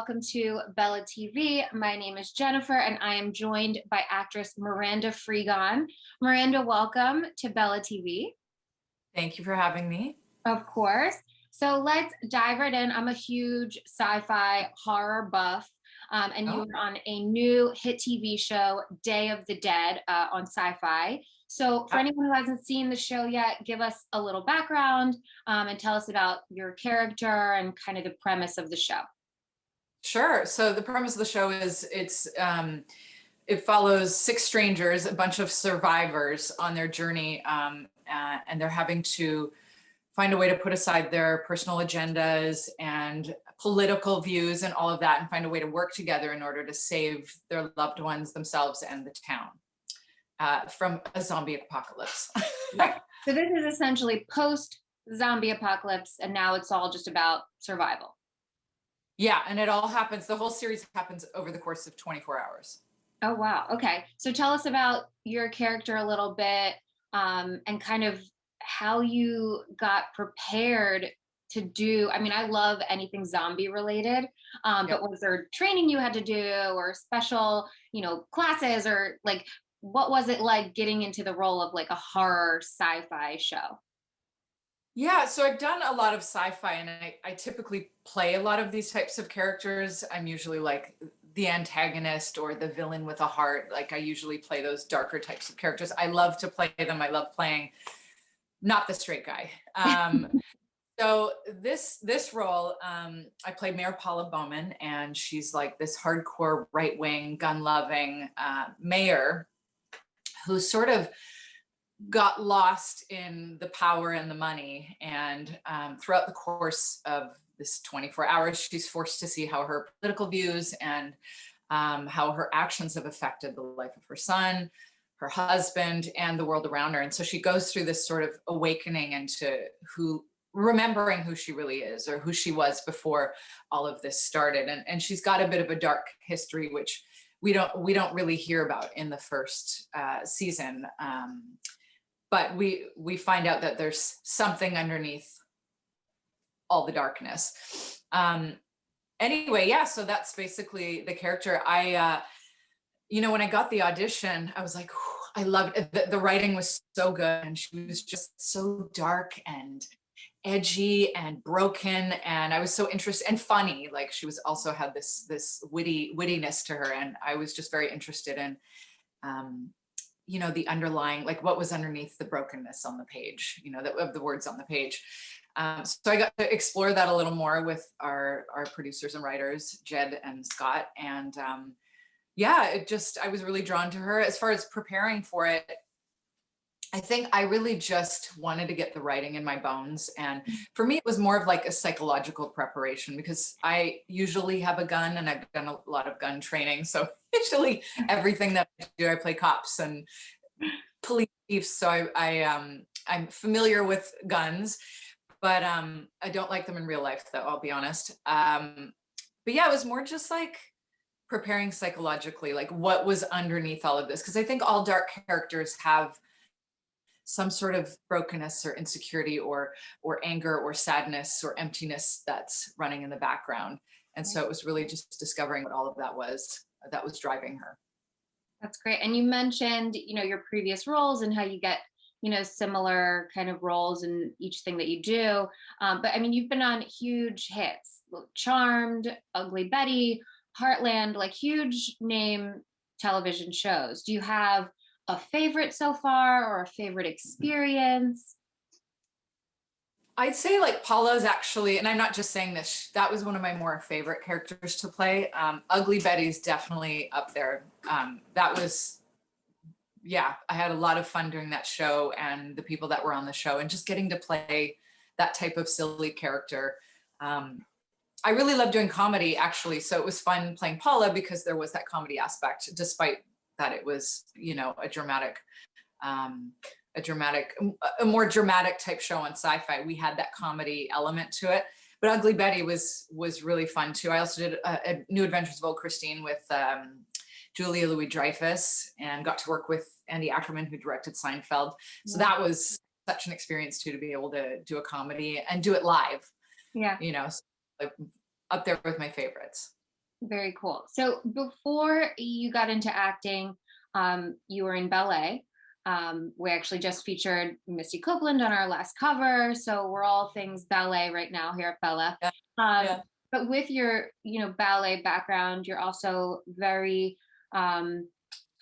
welcome to Bella TV. My name is Jennifer, and I am joined by actress Miranda Frigon. Miranda, welcome to Bella TV. Thank you for having me. Of course. So let's dive right in. I'm a huge sci-fi horror buff, and you were on a new hit TV show, Day of the Dead, on SyFy. So for anyone who hasn't seen the show yet, give us a little background and tell us about your character and kind of the premise of the show. Sure. So the premise of the show is it follows six strangers, a bunch of survivors on their journey, and they're having to find a way to put aside their personal agendas and political views and all of that and find a way to work together in order to save their loved ones, themselves, and the town from a zombie apocalypse. Right. So this is essentially post-zombie apocalypse, and now it's all just about survival. Yeah, and it all happens, the whole series happens over the course of 24 hours. Oh, wow. Okay. So tell us about your character a little bit, and kind of how you got prepared to do. I mean, I love anything zombie related, but was there training you had to do or special, classes, or like, what was it like getting into the role of like a horror sci-fi show? Yeah, so I've done a lot of sci-fi, and I typically play a lot of these types of characters. I'm usually like the antagonist or the villain with a heart. Like I usually play those darker types of characters. I love to play them. I love playing not the straight guy. So this role, I played Mayor Paula Bowman, and she's like this hardcore right-wing, gun-loving mayor who sort of got lost in the power and the money. And throughout the course of this 24 hours, she's forced to see how her political views and how her actions have affected the life of her son, her husband, and the world around her. And so she goes through this sort of awakening into remembering who she really is, or who she was before all of this started. And she's got a bit of a dark history, which we don't really hear about in the first season. But we find out that there's something underneath all the darkness. Anyway, yeah, so that's basically the character. When I got the audition, I was like, I loved it. The writing was so good, and she was just so dark and edgy and broken, and I was so interested, and funny. Like she was also had this wittiness to her, and I was just very interested in the underlying, like what was underneath the brokenness on the page, of the words on the page. So I got to explore that a little more with our producers and writers, Jed and Scott. And I was really drawn to her. As far as preparing for it, I think I really just wanted to get the writing in my bones. And for me, it was more of like a psychological preparation, because I usually have a gun, and I've done a lot of gun training. So usually everything that I do, I play cops and police chiefs. So I'm familiar with guns, but I don't like them in real life, though, I'll be honest. But yeah, it was more just like preparing psychologically, like what was underneath all of this. Because I think all dark characters have some sort of brokenness or insecurity or anger or sadness or emptiness that's running in the background. And so it was really just discovering what all of that was driving her. That's great. And you mentioned, your previous roles and how you get, similar kind of roles in each thing that you do. But I mean, you've been on huge hits, Charmed, Ugly Betty, Heartland, like huge name television shows. Do you have a favorite so far, or a favorite experience? I'd say like Paula's actually, and I'm not just saying this, that was one of my more favorite characters to play. Ugly Betty's definitely up there. I had a lot of fun doing that show, and the people that were on the show, and just getting to play that type of silly character. I really love doing comedy, actually. So it was fun playing Paula because there was that comedy aspect, despite that it was, a more dramatic type show on SyFy. We had that comedy element to it. But Ugly Betty was really fun too. I also did a New Adventures of Old Christine with Julia Louis-Dreyfus, and got to work with Andy Ackerman, who directed Seinfeld. So that was such an experience too, to be able to do a comedy and do it live. Yeah. So, like, up there with my favorites. Very cool. So before you got into acting, you were in ballet. We actually just featured Misty Copeland on our last cover, so we're all things ballet right now here at Bella. Yeah. Um, Yeah. but with your, ballet background, you're also very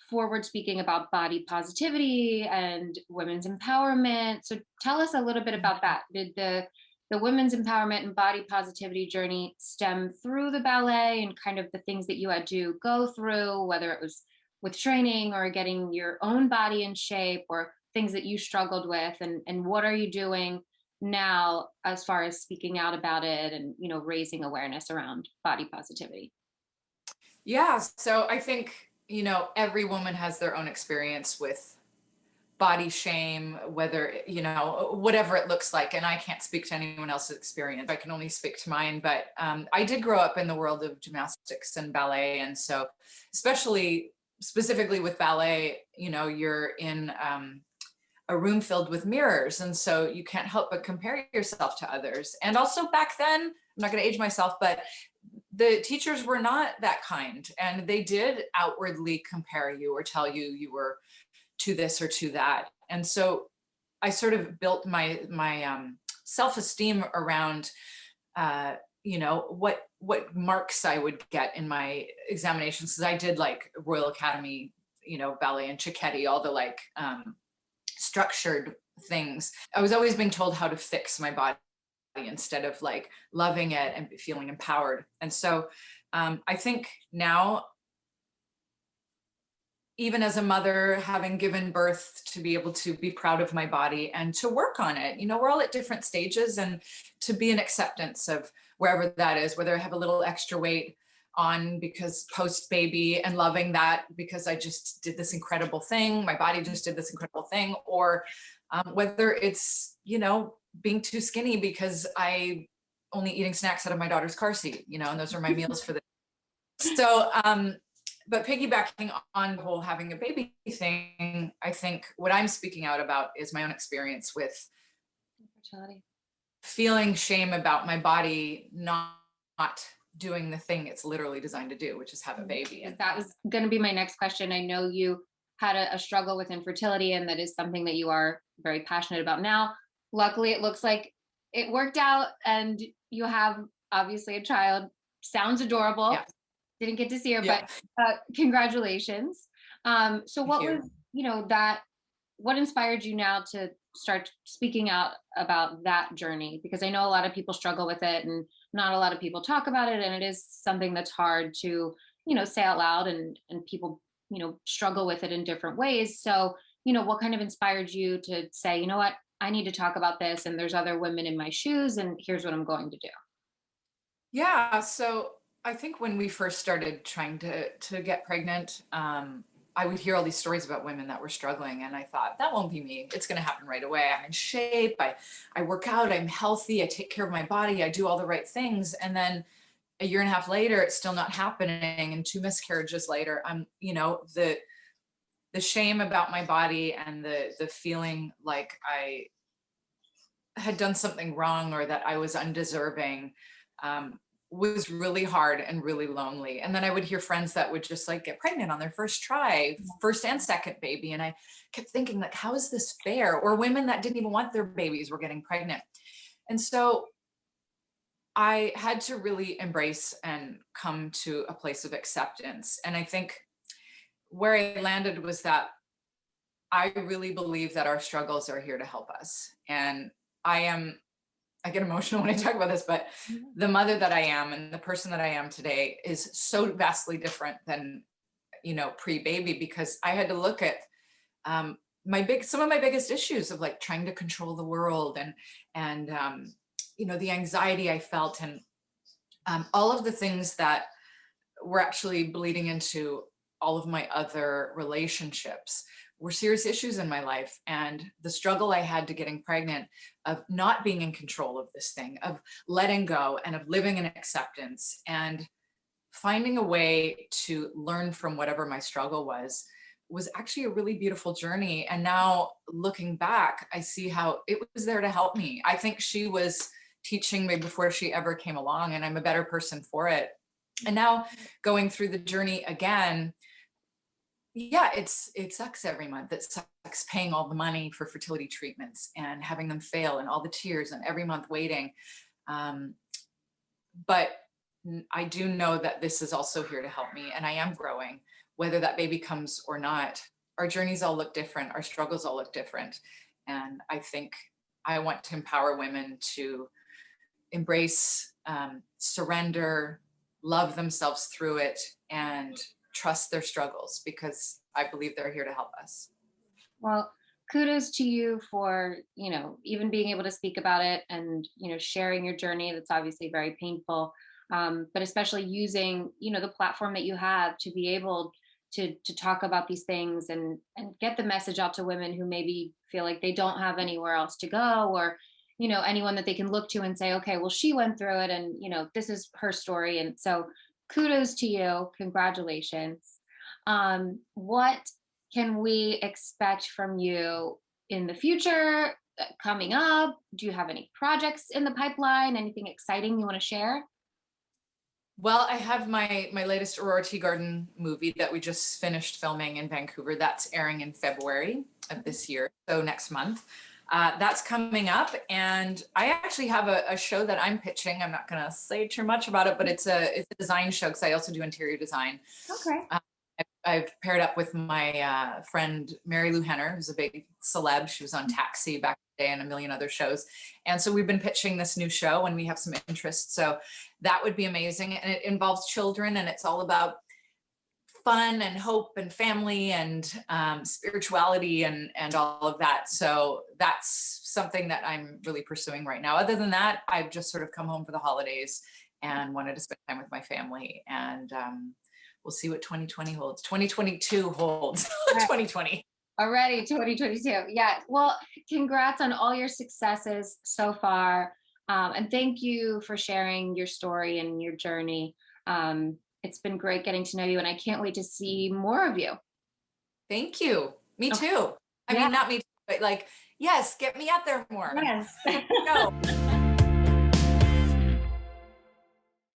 forward speaking about body positivity and women's empowerment. So tell us a little bit about that. Did the women's empowerment and body positivity journey stem through the ballet and kind of the things that you had to go through, whether it was with training or getting your own body in shape or things that you struggled with? And what are you doing now as far as speaking out about it and, raising awareness around body positivity? Yeah. So I think, every woman has their own experience with body shame, whether, whatever it looks like. And I can't speak to anyone else's experience. I can only speak to mine. But I did grow up in the world of gymnastics and ballet. And so, especially specifically with ballet, you're in a room filled with mirrors. And so you can't help but compare yourself to others. And also back then, I'm not going to age myself, but the teachers were not that kind. And they did outwardly compare you or tell you you were to this or to that. And so I sort of built my self-esteem around what marks I would get in my examinations, because I did like Royal Academy, ballet and Cicchetti, all the like structured things. I was always being told how to fix my body instead of like loving it and feeling empowered. And so I think now, even as a mother, having given birth, to be able to be proud of my body and to work on it. We're all at different stages, and to be an acceptance of wherever that is, whether I have a little extra weight on because post baby, and loving that because I just did this incredible thing, my body just did this incredible thing, or whether it's, being too skinny because I only eating snacks out of my daughter's car seat, and those are my meals for the day. So, but piggybacking on the whole having a baby thing, I think what I'm speaking out about is my own experience with Infertility. feeling shame about my body not doing the thing it's literally designed to do, which is have a baby. And That was going to be my next question. I know you had a struggle with infertility, and that is something that you are very passionate about now. Luckily, it looks like it worked out, and you have obviously a child. Sounds adorable. yeah, Didn't get to see her, yeah, but congratulations. So thank what you. was, that what inspired you now to start speaking out about that journey? Because I know a lot of people struggle with it and not a lot of people talk about it. And it is something that's hard to, say out loud, and people, struggle with it in different ways. So, what kind of inspired you to say, you know what, I need to talk about this, and there's other women in my shoes, and here's what I'm going to do. Yeah. So I think when we first started trying to get pregnant, I would hear all these stories about women that were struggling, and I thought that won't be me. It's going to happen right away. I'm in shape. I work out. I'm healthy. I take care of my body. I do all the right things. And then a year and a half later, it's still not happening. And 2 miscarriages later, I'm the shame about my body and the feeling like I had done something wrong or that I was undeserving, was really hard and really lonely. And then I would hear friends that would just like get pregnant on their first try, first and second baby. And I kept thinking, like, how is this fair? Or women that didn't even want their babies were getting pregnant. And so I had to really embrace and come to a place of acceptance. And I think where I landed was that I really believe that our struggles are here to help us. And I get emotional when I talk about this, but the mother that I am and the person that I am today is so vastly different than, pre-baby, because I had to look at some of my biggest issues of like trying to control the world and the anxiety I felt, and all of the things that were actually bleeding into all of my other relationships were serious issues in my life. And the struggle I had to getting pregnant, of not being in control of this thing, of letting go and of living in acceptance and finding a way to learn from whatever my struggle was actually a really beautiful journey. And now looking back, I see how it was there to help me. I think she was teaching me before she ever came along, and I'm a better person for it. And now going through the journey again, yeah, it sucks every month. It sucks paying all the money for fertility treatments and having them fail and all the tears and every month waiting. Um, but I do know that this is also here to help me, and I am growing, whether that baby comes or not. Our journeys all look different. Our struggles all look different. And I think I want to empower women to embrace, surrender, love themselves through it, and trust their struggles, because I believe they're here to help us. Well, kudos to you for, even being able to speak about it and, sharing your journey. That's obviously very painful. But especially using, the platform that you have to be able to talk about these things and get the message out to women who maybe feel like they don't have anywhere else to go, or, anyone that they can look to and say, okay, well, she went through it and, this is her story. And so kudos to you. Congratulations. What can we expect from you in the future, coming up? Do you have any projects in the pipeline? Anything exciting you want to share? Well, I have my latest Aurora Tea Garden movie that we just finished filming in Vancouver. That's airing in February of this year, so next month. That's coming up, and I actually have a show that I'm pitching. I'm not going to say too much about it, but it's a design show, because I also do interior design. Okay. I've paired up with my friend Mary Lou Henner, who's a big celeb. She was on Taxi back in the day and a million other shows. And so we've been pitching this new show, and we have some interest. So that would be amazing. And it involves children, and it's all about fun and hope and family and spirituality and all of that. So that's something that I'm really pursuing right now. Other than that, I've just sort of come home for the holidays and wanted to spend time with my family. And we'll see what 2020 holds. 2022 holds. 2020. Already 2022. Yeah. Well, congrats on all your successes so far. And thank you for sharing your story and your journey. It's been great getting to know you, and I can't wait to see more of you. Thank you. Me too. I Yeah. mean, not me too, but like, yes, get me out there more. Yes. No.